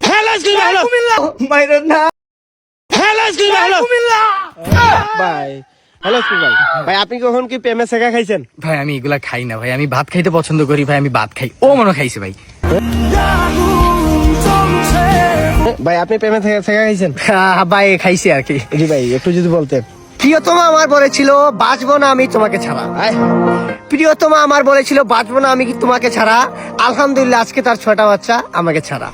Hello school hello মাইরেন না hello school hello ভাই। Hello school ভাই, ভাই আপনি কখন কি প্রেমে শেখা খাইছেন? ভাই আমি এগুলা খাই না ভাই, আমি ভাত খাইতে পছন্দ করি ভাই, আমি ভাত খাই। ও মনে খাইছে ভাই। ভাই আপনি প্রেমে শেখা খাইছেন? ভাই খাইছি আর কি। জি ভাই, একটু যদি বলতেন। প্রিয়তমা আমার বলেছিল বাঁচবো না আমি তোমাকে ছাড়া। প্রিয়তমা আমার বলেছিল বাঁচবো না আমি কি তোমাকে ছাড়া। আলহামদুলিল্লাহ আজকে তার 6টা বাচ্চা আমাকে ছাড়া।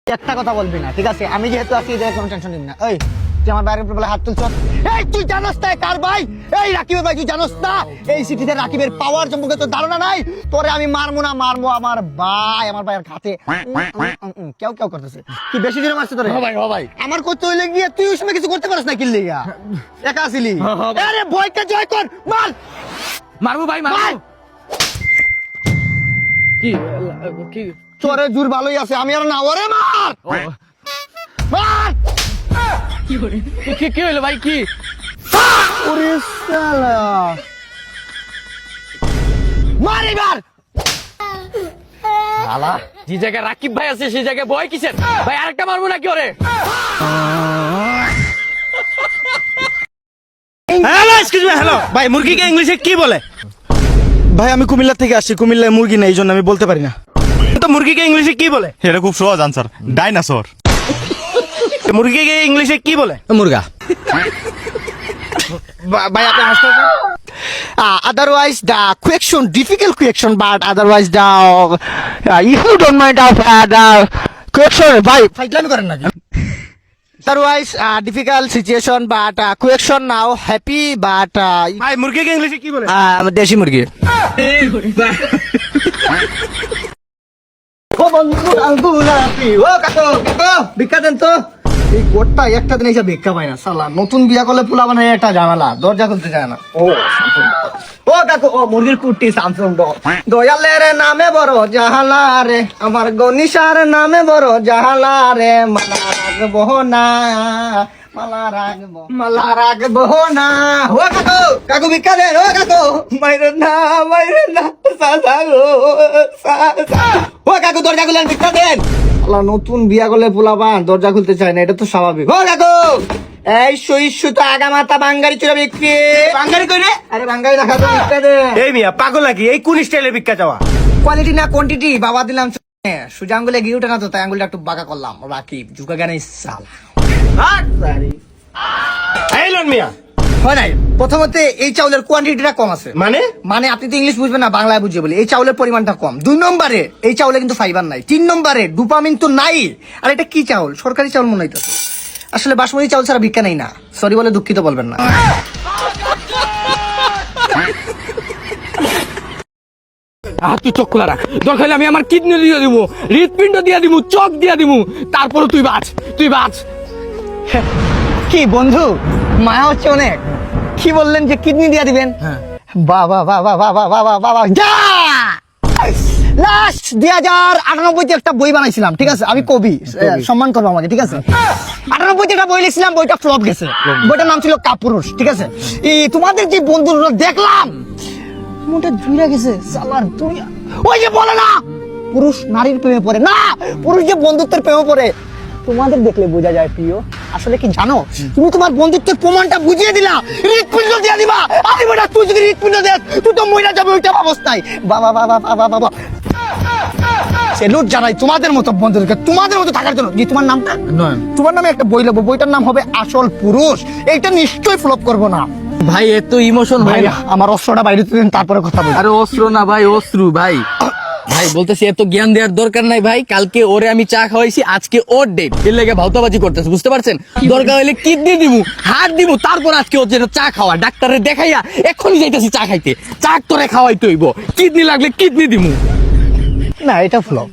একটা কথা বলবি না, ঠিক আছে? আমি যেহেতু আছি এদের কোনো টেনশন নিবি না। এই তুই আমার বাইরের উপর বলে হাত তুলছ। এই তুই জানোস না কার ভাই? এই রাকিবের ভাই, তুই জানোস না এই সিটিতে রাকিবের পাওয়ার সম্পর্কে তোর ধারণা নাই? তোরে আমি মারবো না, মারবো আমার ভাই, আমার ভাইয়ের খাতে কেউ কেউ করতেছে। কি বেশি দিনে মারছে তোরে? ভাই ভাই আমার করতে হইলে গিয়ে তুই ওই সময় কিছু করতে পারিস না, কি লিগা একা আসিলি? আরে ভয়কে জয় কর, মার। মারবো ভাই, মারবো। কি কি তোরে জোর ভালোই আছে, আমি আর না। ওরে মার মার। কি হইলো ভাই? কি ওরে শালা, মার এবার। শালা যে জায়গায় রাকিব ভাই আছে সেই জায়গায় ভয় কিসের ভাই? আরেকটা মারবো নাকি ওরে? হ্যালো এক্সকিউজ মি হ্যালো ভাই, মুরগিকে ইংলিশে কি বলে? ভাই আমি কুমিল্লা থেকে আসছি, কুমিল্লায় মুরগি নেই, এই জন্য আমি বলতে পারি না। তো মুরগিকে ইংলিশে কি বলে? এটা খুব সহজ আনসার, ডাইনোসর। মুরগিকে ইংলিশে কি বলে? মুরগা। ভাই আপনি হাসতে Otherwise the question difficult question, but otherwise the if you don't mind of the question ভাই ফাইটলামি করেন না। Otherwise difficult situation but question now happy but ভাই মুরগিকে ইংলিশে কি বলে? দেশি মুরগি। ও বন্ধু আঙ্গুলাপি, ও কাকু কাকু ভিক্ষা দেন তো। এই গোটটা একটা দিন এসে ভিক্ষা পায় না শালা। নতুন বিয়া করলে পোলা বানায় একটা ঝামেলা, দরজা খুলতে যায় না। ও কাকু, ও মুরগির কুটি স্যামসুং দয়ালের নামে বড় জাহালা রে, আমার গনিশার নামে বড় জাহালা রে। মালা রাখবো না, মালা রাখবো না। ও কাকু কাকু ভিক্ষা দেন, ও কাকু। মাইরেন না সাসা গো সাসা। ও কাকু দরজা খুলেন, ভিক্ষা দেন। শালা নতুন বিয়া করলে পোলাপান দরজা খুলতে চায় না, এটা তো স্বাভাবিক। ও কাকু এই সইসু তো আগামাতা বাঙ্গারি চুরা বিক্রি। বাঙালি কই রে? আরে বাঙ্গারি দেখা তো ভিক্ষা দে। এই মিয়া পাগল নাকি? এই কোন স্টাইলের ভিক্ষা চাওয়া? কোয়ালিটি না কোয়ান্টিটি বাবা দিলাম। সোজা আঙ্গুলে গিয়ে উঠে না তো, তাই আঙ্গুলটা একটু বাঁকা করলাম। রাকিব ঝুঁকা জ্ঞানে সাল এই লন মিয়া হয় নাই। প্রথমত এই চাউলের কোয়ান্টিটিটা কম আছে। মানে আপনি তো ইংলিশ বুঝবেন না, বাংলায় বুঝিয়ে বলি। এই চাউলের পরিমাণটা কম। 2 নম্বরে এই চাউলে কিন্তু ফাইবার নাই। 3 নম্বরে ডোপামিন তো নাই। আর এটা কি চাউল? সরকারি চাউল মনে হইতেছে। আসলে বাসমতি চাউল ছাড়া ভিক্ষা নেই না। সরি বলে দুঃখিত বলবেন না। তুই চোখ খোলা রাখ, দরকার হলে আমি আমার কিডনি দিয়ে দিব, হৃৎপিণ্ড দিয়ে দিব, চোখ দিয়ে দিব, তারপরে তুই বাঁচ। কি বন্ধু মায়া হচ্ছে অনেক। কি বললেন যে কিডনি দিয়ে দিবেন? বাবা বাবা বাবা বাবা বাবা যা। লাস্ট 2098 তে একটা বই বানাইছিলাম, ঠিক আছে? আমি কবি, সম্মান করবো আমাকে, ঠিক আছে? 98 তে একটা বই লিখছিলাম, বইটা ফ্লপ গেছে। বইটার নাম ছিল কাপুরুষ, ঠিক আছে? এই তোমাদের যে বন্ধুরা দেখলাম মনটা জুড়ে গেছে সালার দুনিয়া। ওই যে বলে না পুরুষ নারীর প্রেমে পড়ে না, পুরুষ যে বন্ধুত্বের প্রেমে পড়ে। তোমাদের দেখলে বোঝা যায় প্রিয়। আসলে কি জানো, তুমি তোমার বন্ধুত্বের প্রমাণটা বুঝিয়ে দিলা, হৃৎপিণ্ড দিয়ে দিবা। আরে বেটা তুই যদি হৃৎপিণ্ড দেস তুই তো মইরা যাবে ওইটা অবস্থায়। বাবা বাবা বাবা বাবা সেলুট জানাই তোমাদের মতো বন্ধুদেরকে, তোমাদের মতো থাকার জন্য। যে তোমার নামটা নয়ন, তোমার নামে একটা বই লিখবো, বইটার নাম হবে আসল পুরুষ। এইটা নিশ্চয়ই ফ্লপ করবো না। ভাই এত ইমোশন ভাই আমার অস্ত্রটা বাইরে দিন, তারপরে কথা বলি। আরে অস্ত্র না ভাই, অশ্রু ভাই। ভাই বলতেছি এত জ্ঞান দেওয়ার দরকার নাই ভাই। কালকে ওরে আমি চা খাওয়াইছি, আজকে ওর ডেট, এর লেগে ভাউতাবাজি করতেছে, বুঝতে পারছেন? দরকার হলে কিডনি দিব, হাত দিব, তারপর আজকে ওর যেন চা খাওয়া। ডাক্তারে দেখাইয়া এখনই যাইতেছি চা খাইতে। চা তোরে খাওয়াইতে হইব, কিডনি লাগলে কিডনি দিমু না, এটা ফ্লপ।